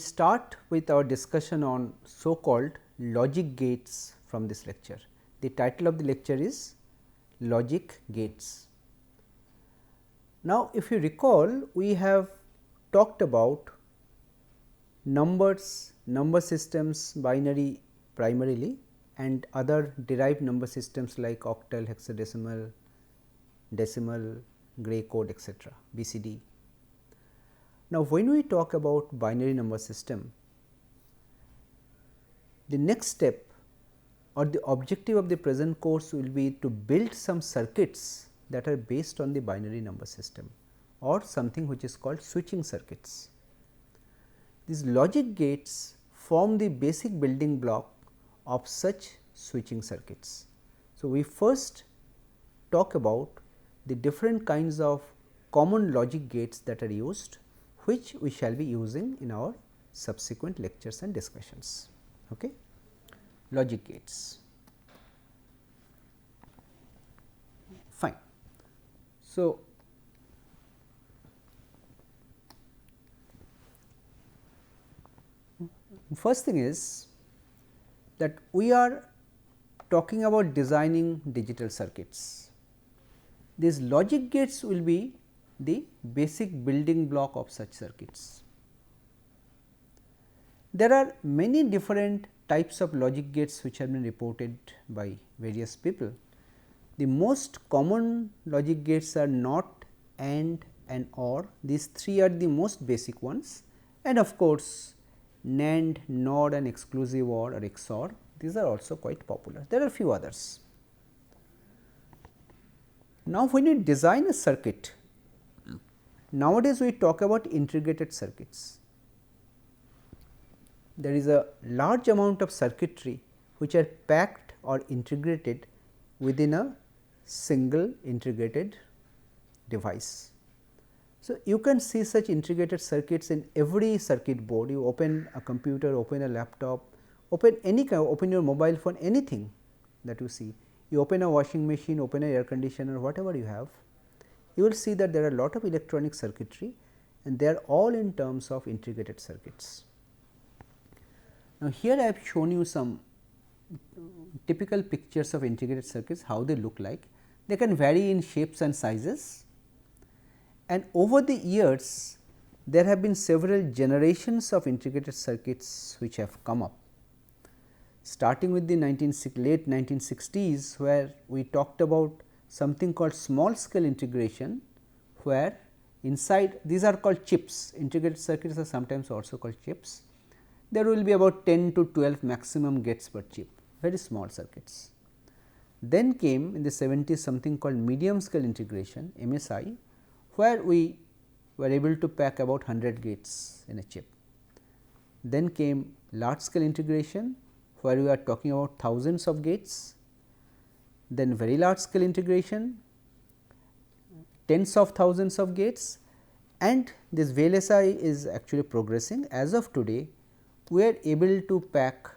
start with our discussion on so called logic gates from this lecture. The title of the lecture is Logic Gates. Now, if you recall, we have talked about numbers, number systems, binary primarily, and other derived number systems like octal, hexadecimal, decimal, gray code, etc., BCD. Now, when we talk about binary number system, the next step or the objective of the present course will be to build some circuits that are based on the binary number system or something which is called switching circuits. These logic gates form the basic building block of such switching circuits. So, we first talk about the different kinds of common logic gates that are used, which we shall be using in our subsequent lectures and discussions. Okay? Logic gates. Fine. So, first thing is that we are talking about designing digital circuits. These logic gates will be the basic building block of such circuits. There are many different types of logic gates which have been reported by various people. The most common logic gates are NOT, AND and OR. These three are the most basic ones, and of course, NAND, NOR and exclusive OR or XOR, these are also quite popular. There are a few others. Now, when you design a circuit, nowadays we talk about integrated circuits. There is a large amount of circuitry which are packed or integrated within a single integrated device. So, you can see such integrated circuits in every circuit board. You open a computer, open a laptop, open any kind, open your mobile phone, anything that you see. You open a washing machine, open an air conditioner, whatever you have, you will see that there are a lot of electronic circuitry and they are all in terms of integrated circuits. Now, here I have shown you some typical pictures of integrated circuits, how they look like. They can vary in shapes and sizes, and over the years there have been several generations of integrated circuits which have come up, starting with the late 1960s, where we talked about something called small scale integration, where inside these are called chips. Integrated circuits are sometimes also called chips. There will be about 10 to 12 maximum gates per chip, very small circuits. Then came in the 70s something called medium scale integration, MSI, where we were able to pack about 100 gates in a chip. Then came large scale integration, where we are talking about thousands of gates. Then very large scale integration, tens of thousands of gates, and this VLSI is actually progressing. As of today, we are able to pack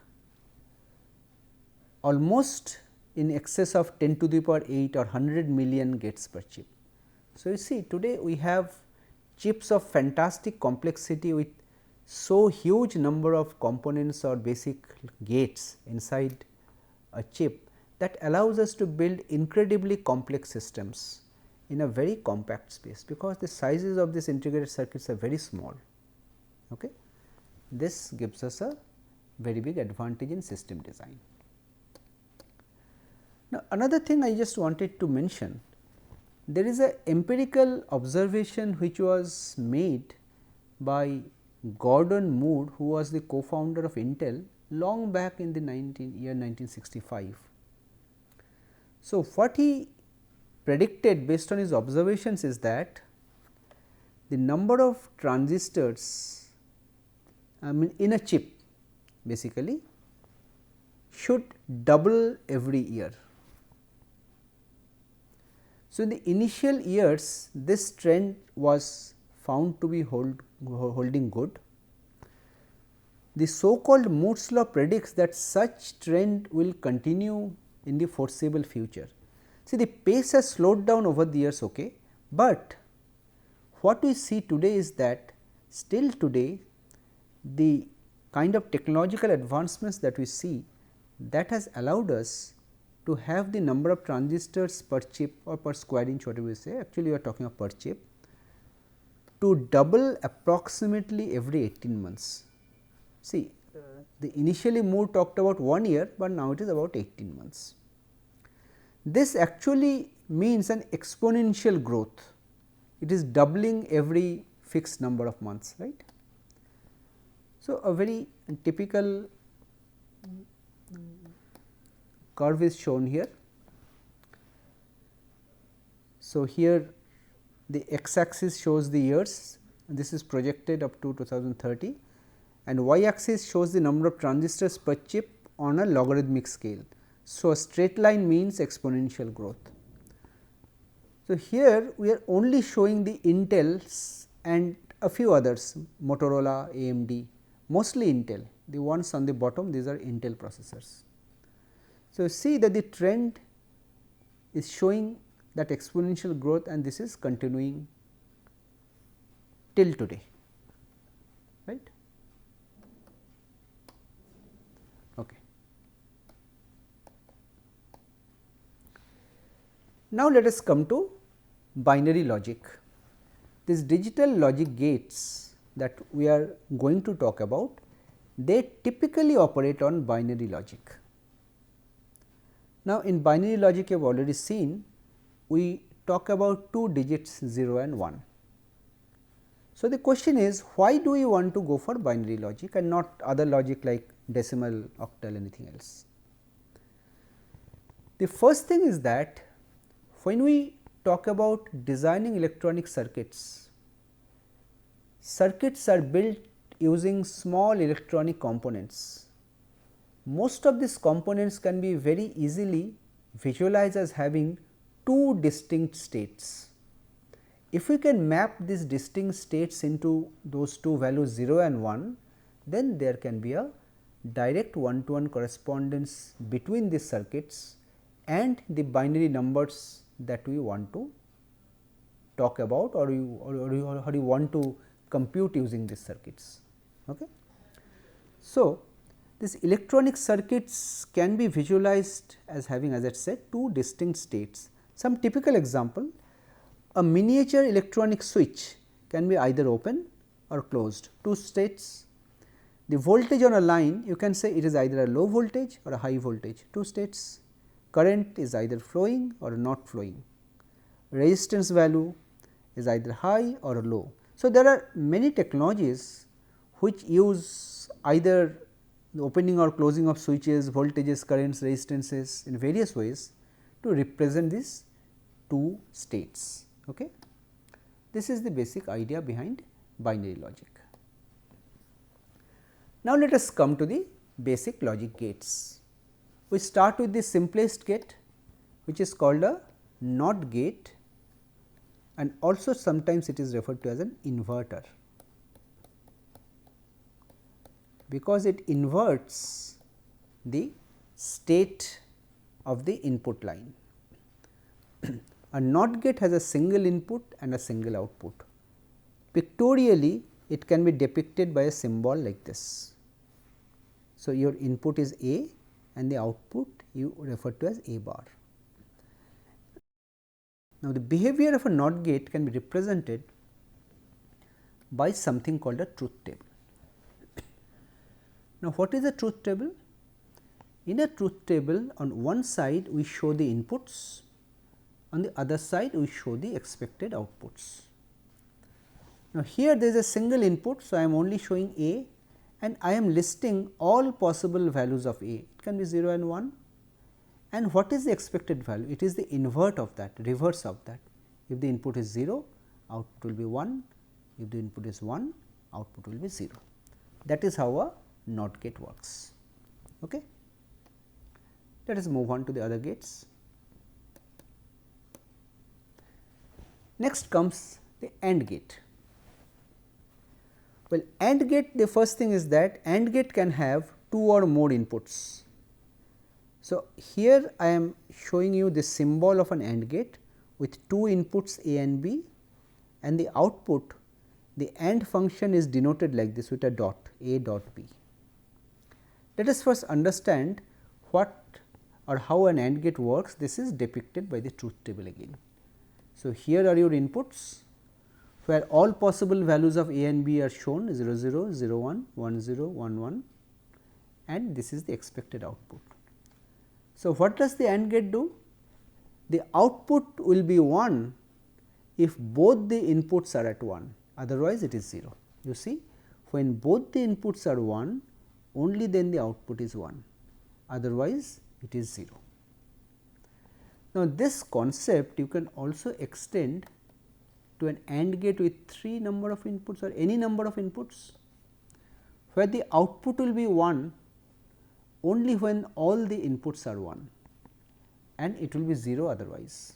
almost in excess of 10 to the power 8 or 100 million gates per chip. So, you see today we have chips of fantastic complexity with so huge number of components or basic gates inside a chip that allows us to build incredibly complex systems in a very compact space, because the sizes of these integrated circuits are very small. Okay. This gives us a very big advantage in system design. Now, another thing I just wanted to mention, there is a empirical observation which was made by Gordon Moore, who was the co-founder of Intel long back in the year 1965. So, what he predicted based on his observations is that the number of transistors in a chip basically should double every year. So, in the initial years this trend was found to be holding good. The so called Moore's law predicts that such trend will continue in the foreseeable future. See, the pace has slowed down over the years, okay, but what we see today is that still today the kind of technological advancements that we see, that has allowed us to have the number of transistors per chip or per square inch, whatever we say, actually we are talking of per chip, to double approximately every 18 months. See, the initially Moore talked about 1 year, but now it is about 18 months. This actually means an exponential growth. It is doubling every fixed number of months, right. So, a very typical curve is shown here. So, here the x axis shows the years, and this is projected up to 2030, and y axis shows the number of transistors per chip on a logarithmic scale. So, a straight line means exponential growth. So, here we are only showing the Intels and a few others, Motorola, AMD, mostly Intel, the ones on the bottom, these are Intel processors. So, see that the trend is showing that exponential growth, and this is continuing till today, right. Okay. Now, let us come to binary logic. These digital logic gates that we are going to talk about, they typically operate on binary logic. Now, in binary logic you have already seen, we talk about 2 digits 0 and 1. So, the question is, why do we want to go for binary logic and not other logic like decimal, octal, anything else? The first thing is that when we talk about designing electronic circuits, circuits are built using small electronic components. Most of these components can be very easily visualized as having 2 distinct states. If we can map these distinct states into those 2 values 0 and 1, then there can be a direct one-to-one correspondence between these circuits and the binary numbers that we want to talk about, or you want to compute using these circuits. Okay. So, these electronic circuits can be visualized as having, as I said, 2 distinct states. Some typical example, a miniature electronic switch can be either open or closed, 2 states. The voltage on a line, you can say it is either a low voltage or a high voltage, 2 states. Current is either flowing or not flowing. Resistance value is either high or low. So, there are many technologies which use either the opening or closing of switches, voltages, currents, resistances in various ways to represent these 2 states. Okay. This is the basic idea behind binary logic. Now, let us come to the basic logic gates. We start with the simplest gate, which is called a NOT gate, and also sometimes it is referred to as an inverter, because it inverts the state of the input line. A NOT gate has a single input and a single output. Pictorially, it can be depicted by a symbol like this. So, your input is A and the output you refer to as A bar. Now, the behavior of a NOT gate can be represented by something called a truth table. Now, what is a truth table? In a truth table, on one side we show the inputs, on the other side we show the expected outputs. Now, here there is a single input. So, I am only showing A and I am listing all possible values of A, it can be 0 and 1. And what is the expected value? It is the invert of that, reverse of that. If the input is 0, output will be 1, if the input is 1, output will be 0. That is how a NOT gate works. Okay. Let us move on to the other gates. Next comes the AND gate. Well, AND gate, the first thing is that AND gate can have 2 or more inputs. So, here I am showing you the symbol of an AND gate with 2 inputs A and B, and the output the AND function is denoted like this with a dot, A dot B. Let us first understand what or how an AND gate works. This is depicted by the truth table again. So, here are your inputs where all possible values of A and B are shown 0 0, 0 1, 1 0, 1 1, and this is the expected output. So, what does the AND gate do? The output will be 1 if both the inputs are at 1, otherwise it is 0. You see, when both the inputs are 1, only then the output is 1, otherwise it is 0. Now, this concept you can also extend to an AND gate with 3 number of inputs or any number of inputs, where the output will be 1 only when all the inputs are 1 and it will be 0 otherwise.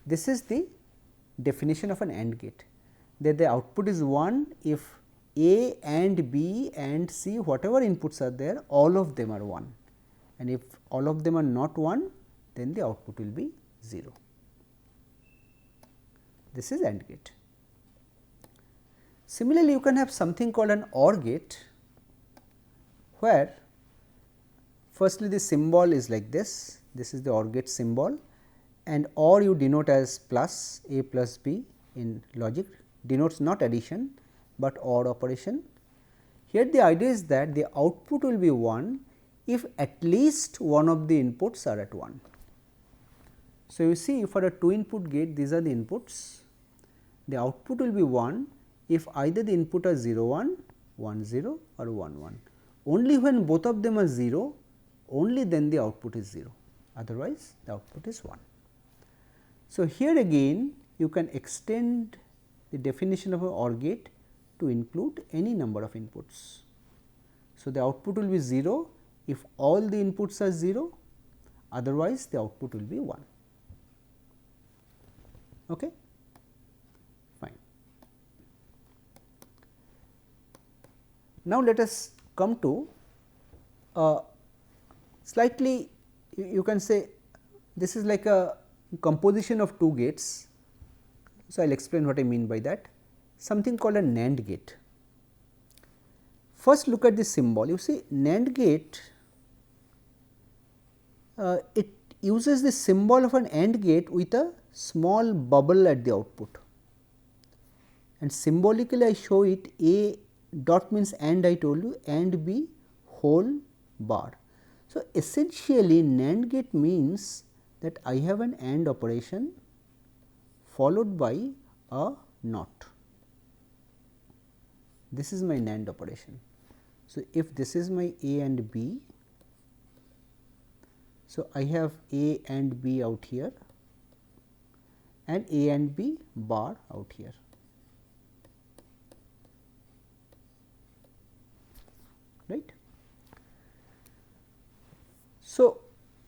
This is the definition of an AND gate, that the output is 1 if A and B and C, whatever inputs are there, all of them are 1, and if all of them are not 1, then the output will be 0. This is AND gate. Similarly, you can have something called an OR gate, where firstly the symbol is like this, this is the OR gate symbol, and OR you denote as plus, A plus B in logic, denotes not addition, but OR operation. Here the idea is that the output will be 1 if at least one of the inputs are at 1. So, you see for a 2 input gate, these are the inputs, the output will be 1 if either the input are 0 1, 1 0 or 1 1. Only when both of them are 0, only then the output is 0, otherwise the output is 1. So, here again you can extend the definition of an OR gate to include any number of inputs. So, the output will be 0 if all the inputs are 0, otherwise the output will be 1. Okay? Fine. Now, let us come to slightly, you can say this is like a composition of 2 gates. So, I will explain what I mean by that. Something called a NAND gate. First look at the symbol. You see NAND gate, it uses the symbol of an AND gate with a small bubble at the output, and symbolically I show it A dot means AND, I told you, and B whole bar. So, essentially NAND gate means that I have an AND operation followed by a NOT. This is my NAND operation. So, if this is my A and B, so I have A and B out here and A and B bar out here. Right. So,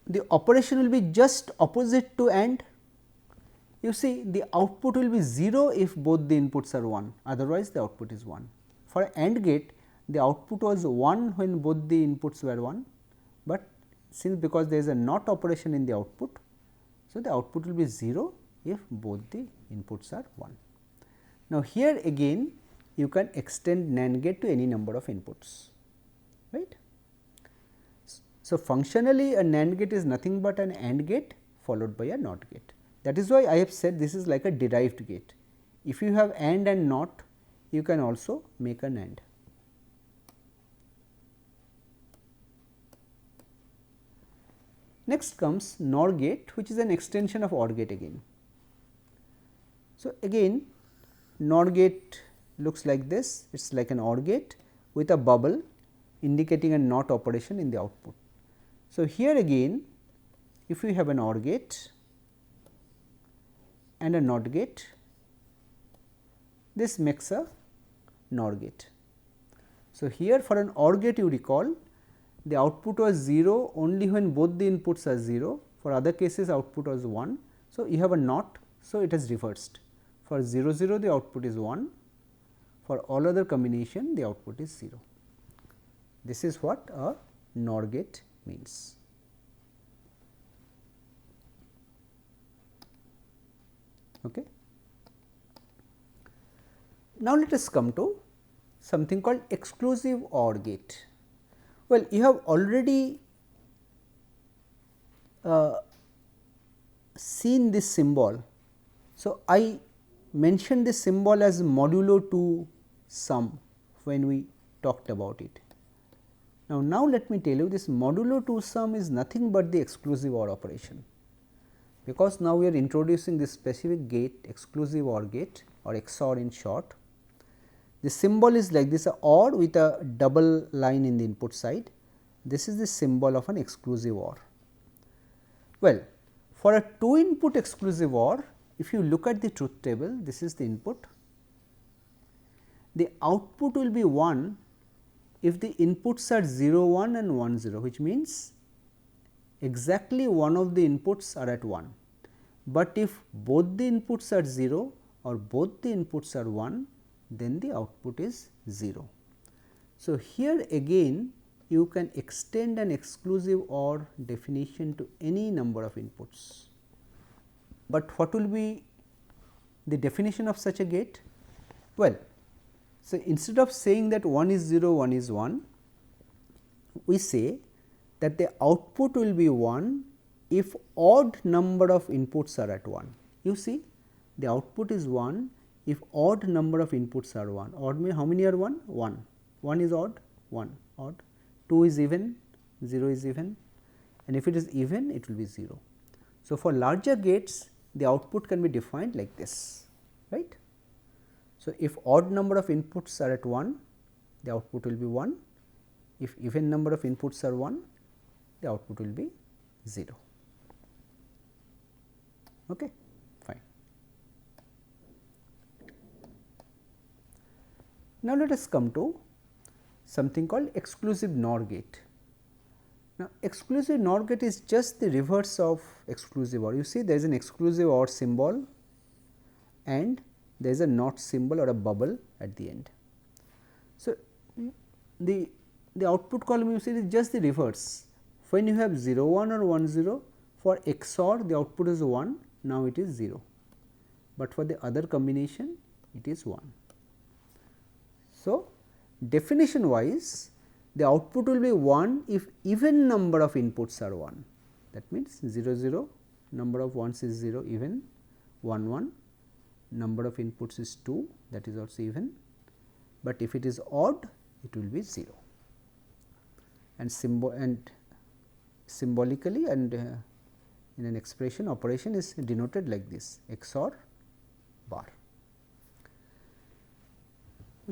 the operation will be just opposite to AND. You see the output will be 0 if both the inputs are 1, otherwise the output is 1. For AND gate, the output was 1 when both the inputs were 1, but since because there is a NOT operation in the output, so the output will be 0 if both the inputs are 1. Now, here again you can extend NAND gate to any number of inputs, right. So, functionally a NAND gate is nothing but an AND gate followed by a NOT gate. That is why I have said this is like a derived gate. If you have AND and NOT, you can also make an AND. Next comes NOR gate, which is an extension of OR gate again. So, again NOR gate looks like this, it is like an OR gate with a bubble indicating a NOT operation in the output. So, here again if we have an OR gate and a NOT gate, this makes a NOR gate. So, here for an OR gate you recall the output was 0 only when both the inputs are 0, for other cases output was 1. So, you have a NOT, so it has reversed, for 0 0 the output is 1, for all other combination the output is 0. This is what a NOR gate means. Okay. Now, let us come to something called exclusive OR gate. Well, you have already seen this symbol. So, I mentioned this symbol as modulo 2 sum when we talked about it. Now let me tell you, this modulo 2 sum is nothing but the exclusive OR operation, because now we are introducing this specific gate, exclusive OR gate or XOR in short. The symbol is like this, a OR with a double line in the input side. This is the symbol of an exclusive OR. Well, for a 2 input exclusive OR, if you look at the truth table, this is the input. The output will be 1 if the inputs are 0 1 and 1 0, which means exactly one of the inputs are at 1, but if both the inputs are 0 or both the inputs are 1, then the output is 0. So, here again you can extend an exclusive OR definition to any number of inputs. But what will be the definition of such a gate? Well, so instead of saying that 1 is 0, 1 is 1, we say that the output will be 1 if odd number of inputs are at 1. You see, the output is 1 if odd number of inputs are 1. Odd means how many are 1? 1. 1 is odd, 1 odd, 2 is even, 0 is even, and if it is even, it will be 0. So, for larger gates, the output can be defined like this, right. So, if odd number of inputs are at 1, the output will be 1. If even number of inputs are 1, the output will be 0. Okay, fine. Now, let us come to something called exclusive NOR gate. Now, exclusive NOR gate is just the reverse of exclusive OR. You see, there is an exclusive OR symbol and there is a NOT symbol or a bubble at the end. So, the output column you see is just the reverse. When you have 0 1 or 1 0, for XOR the output is 1, now it is 0, but for the other combination it is 1. So, definition wise the output will be 1 if even number of inputs are 1, that means 0 0, number of ones is 0, even 1 1, number of inputs is 2, that is also even, but if it is odd it will be 0, and symbolically and in an expression operation is denoted like this, XOR bar.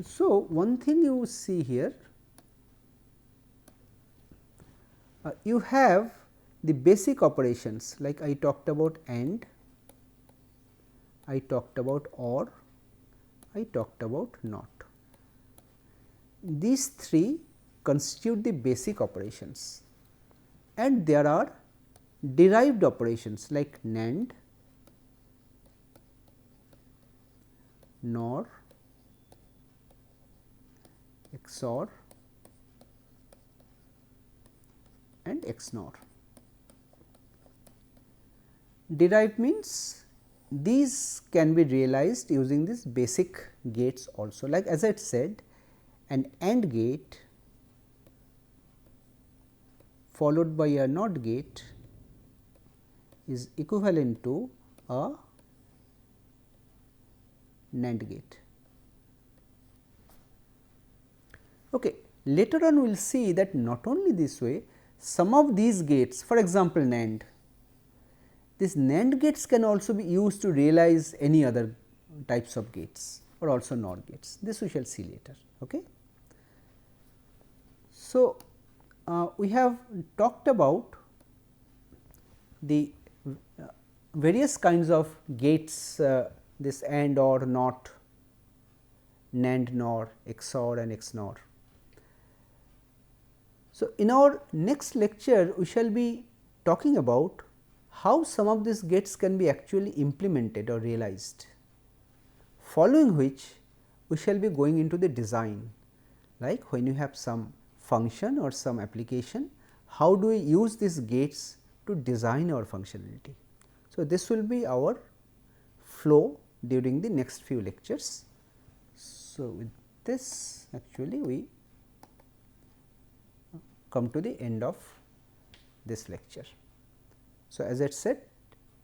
So, one thing you see here, you have the basic operations like I talked about AND, I talked about OR, I talked about NOT. These three constitute the basic operations, and there are derived operations like NAND, NOR, XOR and XNOR. Derived means these can be realized using these basic gates also, like as I said, an AND gate followed by a NOT gate is equivalent to a NAND gate. Okay. Later on we will see that not only this way, some of these gates, for example, NAND, these NAND gates can also be used to realize any other types of gates or also NOR gates. This we shall see later. Okay. So, we have talked about the various kinds of gates, this AND, OR, NOT, NAND, NOR, XOR and XNOR. So, in our next lecture we shall be talking about how some of these gates can be actually implemented or realized, following which we shall be going into the design, like when you have some function or some application, how do we use these gates to design our functionality. So, this will be our flow during the next few lectures. So, with this actually we come to the end of this lecture. So, as I said,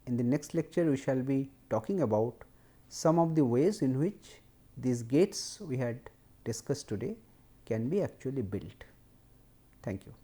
in the next lecture we shall be talking about some of the ways in which these gates we had discussed today can be actually built. Thank you.